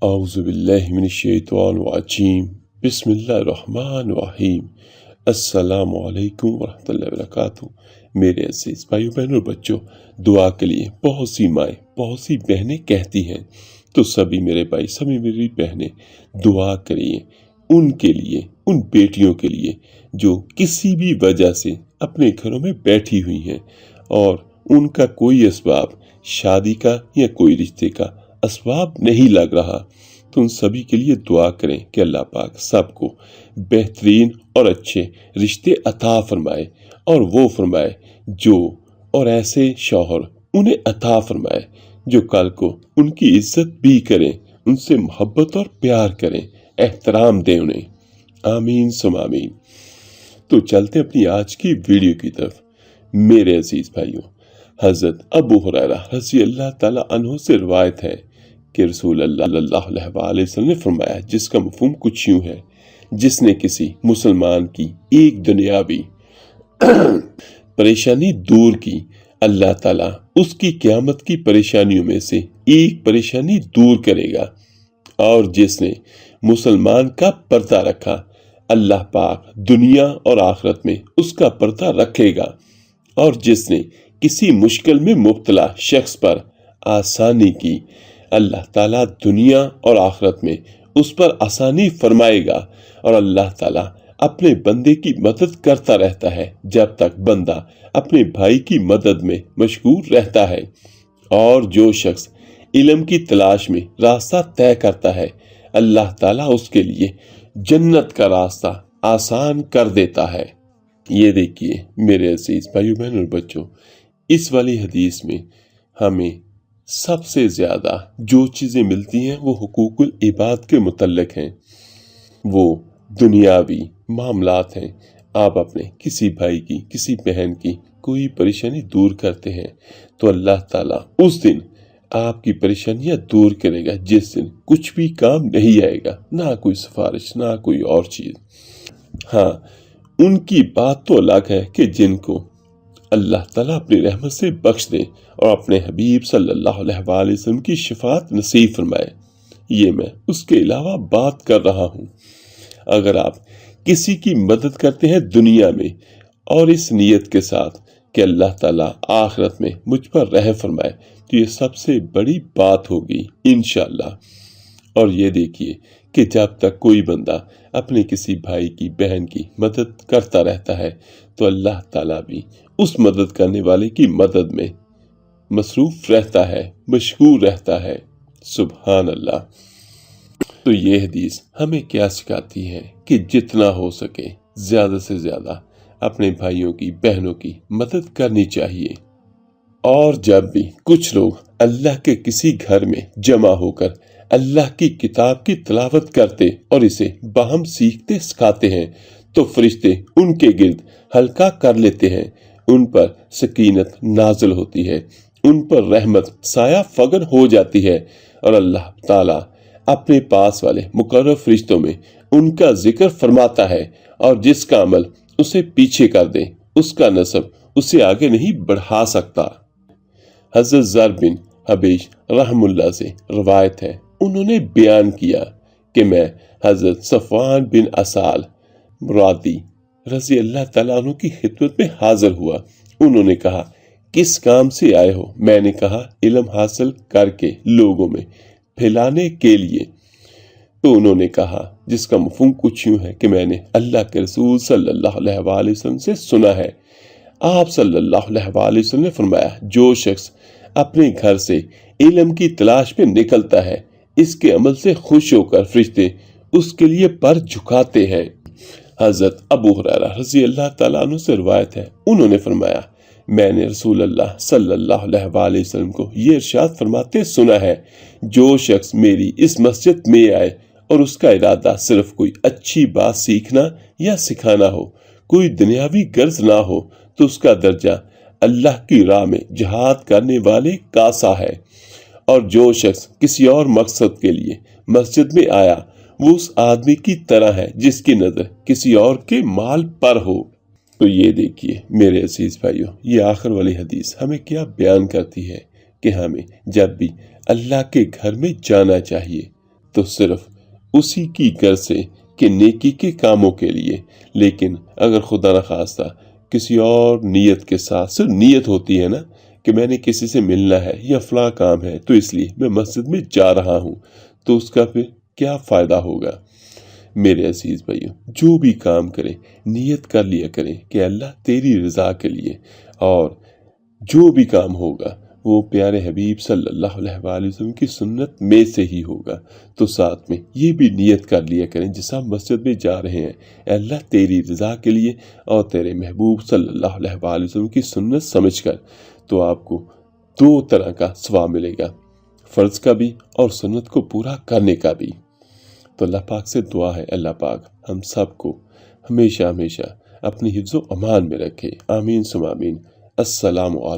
اعوذ باللہ من الشیطان الرجیم بسم اللہ الرحمن الرحیم السلام علیکم ورحمۃ اللہ وبرکاتہ۔ میرے عزیز بھائیو بہنوں اور بچوں، دعا کے لیے بہت سی مائیں بہت سی بہنیں کہتی ہیں، تو سبھی میرے بھائی سبھی میری بہنیں دعا کریے ان کے لیے، ان بیٹیوں کے لیے جو کسی بھی وجہ سے اپنے گھروں میں بیٹھی ہوئی ہیں اور ان کا کوئی اسباب شادی کا یا کوئی رشتے کا اسباب نہیں لگ رہا، تو ان سبھی کے لیے دعا کریں کہ اللہ پاک سب کو بہترین اور اچھے رشتے عطا فرمائے، اور وہ فرمائے جو اور ایسے شوہر انہیں عطا فرمائے جو کل کو ان کی عزت بھی کریں، ان سے محبت اور پیار کریں، احترام دیں انہیں۔ آمین ثم آمین۔ تو چلتے اپنی آج کی ویڈیو کی طرف۔ میرے عزیز بھائیوں، حضرت ابو ہریرہ رضی اللہ تعالیٰ عنہ سے روایت ہے کہ رسول اللہ صلی اللہ علیہ وآلہ وسلم نے فرمایا، جس کا مفہوم کچھ یوں ہے: جس نے کسی مسلمان کی ایک دنیاوی پریشانی دور کی، اللہ تعالیٰ اس کی قیامت کی پریشانیوں میں سے ایک پریشانی دور کرے گا، اور جس نے مسلمان کا پردہ رکھا، اللہ پاک دنیا اور آخرت میں اس کا پردہ رکھے گا، اور جس نے کسی مشکل میں مبتلا شخص پر آسانی کی، اللہ تعالیٰ دنیا اور آخرت میں اس پر آسانی فرمائے گا، اور اللہ تعالیٰ اپنے بندے کی مدد کرتا رہتا ہے جب تک بندہ اپنے بھائی کی مدد میں مشغول رہتا ہے۔ اور جو شخص علم کی تلاش میں راستہ طے کرتا ہے، اللہ تعالیٰ اس کے لیے جنت کا راستہ آسان کر دیتا ہے۔ یہ دیکھیے میرے عزیز بھائیو بہنوں اور بچوں، اس والی حدیث میں ہمیں سب سے زیادہ جو چیزیں ملتی ہیں وہ حقوق العباد کے متعلق ہیں، وہ دنیاوی معاملات ہیں۔ آپ اپنے کسی بھائی کی، کسی بہن کی کوئی پریشانی دور کرتے ہیں تو اللہ تعالیٰ اس دن آپ کی پریشانیاں دور کرے گا، جس دن کچھ بھی کام نہیں آئے گا، نہ کوئی سفارش، نہ کوئی اور چیز۔ ہاں، ان کی بات تو الگ ہے کہ جن کو اللہ تعالیٰ اپنی رحمت سے بخش دے اور اپنے حبیب صلی اللہ علیہ وآلہ وسلم کی شفاعت نصیب فرمائے، یہ میں اس کے علاوہ بات کر رہا ہوں۔ اگر آپ کسی کی مدد کرتے ہیں دنیا میں اور اس نیت کے ساتھ کہ اللہ تعالیٰ آخرت میں مجھ پر رحم فرمائے، تو یہ سب سے بڑی بات ہوگی انشاءاللہ۔ اور یہ دیکھیے کہ جب تک کوئی بندہ اپنے کسی بھائی کی، بہن کی مدد کرتا رہتا ہے، تو اللہ تعالیٰ بھی اس مدد کرنے والے کی مدد میں مصروف رہتا ہے، مشغول رہتا ہے۔ سبحان اللہ۔ تو یہ حدیث ہمیں کیا سکھاتی ہے کہ جتنا ہو سکے زیادہ سے زیادہ اپنے بھائیوں کی، بہنوں کی مدد کرنی چاہیے۔ اور جب بھی کچھ لوگ اللہ کے کسی گھر میں جمع ہو کر اللہ کی کتاب کی تلاوت کرتے اور اسے باہم سیکھتے سکھاتے ہیں، تو فرشتے ان کے گرد حلقہ کر لیتے ہیں، ان پر سکینت نازل ہوتی ہے، ان پر رحمت سایہ فگن ہو جاتی ہے، اور اللہ تعالیٰ اپنے پاس والے مقرر فرشتوں میں ان کا ذکر فرماتا ہے، اور جس کا عمل اسے پیچھے کر دے، اس کا نسب اسے آگے نہیں بڑھا سکتا۔ حضرت زر بن حبیش رحم اللہ سے روایت ہے، انہوں نے بیان کیا کہ میں حضرت صفوان بن اسال مرادی رضی اللہ تعالیٰ عنہ کی خدمت میں حاضر ہوا۔ انہوں نے کہا، کس کام سے آئے ہو؟ میں نے کہا، علم حاصل کر کے لوگوں میں پھیلانے کے لیے۔ تو انہوں نے کہا، جس کا مفہوم کچھ یوں ہے کہ میں نے اللہ کے رسول صلی اللہ علیہ وآلہ وسلم سے سنا ہے۔ آپ صلی اللہ علیہ وآلہ وسلم نے فرمایا، جو شخص اپنے گھر سے علم کی تلاش میں نکلتا ہے، اس کے عمل سے خوش ہو کر فرشتے اس کے لیے پر جھکاتے ہیں۔ حضرت ابو ہریرہ رضی اللہ تعالیٰ عنہ سے روایت ہے، انہوں نے فرمایا، میں نے رسول اللہ صلی اللہ علیہ وآلہ وسلم کو یہ ارشاد فرماتے سنا ہے، جو شخص میری اس مسجد میں آئے اور اس کا ارادہ صرف کوئی اچھی بات سیکھنا یا سکھانا ہو، کوئی دنیاوی غرض نہ ہو، تو اس کا درجہ اللہ کی راہ میں جہاد کرنے والے کا سا ہے۔ اور جو شخص کسی اور مقصد کے لیے مسجد میں آیا، وہ اس آدمی کی طرح ہے جس کی نظر کسی اور کے مال پر ہو۔ تو یہ دیکھیے میرے عزیز بھائیو، یہ آخر والی حدیث ہمیں کیا بیان کرتی ہے کہ ہمیں جب بھی اللہ کے گھر میں جانا چاہیے تو صرف اسی کی غرض سے کہ نیکی کے کاموں کے لیے، لیکن اگر خدا نخواستہ کسی اور نیت کے ساتھ، صرف نیت ہوتی ہے نا کہ میں نے کسی سے ملنا ہے یا فلاں کام ہے تو اس لیے میں مسجد میں جا رہا ہوں، تو اس کا پھر کیا فائدہ ہوگا؟ میرے عزیز بھائیوں، جو بھی کام کریں نیت کر لیا کریں کہ اللہ تیری رضا کے لیے، اور جو بھی کام ہوگا وہ پیارے حبیب صلی اللہ علیہ وآلہ وسلم کی سنت میں سے ہی ہوگا۔ تو ساتھ میں یہ بھی نیت کر لیا کریں جس ہم مسجد میں جا رہے ہیں، اے اللہ تیری رضا کے لیے اور تیرے محبوب صلی اللہ علیہ وآلہ وسلم کی سنت سمجھ کر، تو آپ کو دو طرح کا ثواب ملے گا، فرض کا بھی اور سنت کو پورا کرنے کا بھی۔ تو اللہ پاک سے دعا ہے اللہ پاک ہم سب کو ہمیشہ ہمیشہ اپنی حفظ و امان میں رکھے، آمین ثم آمین۔ السلام علیکم۔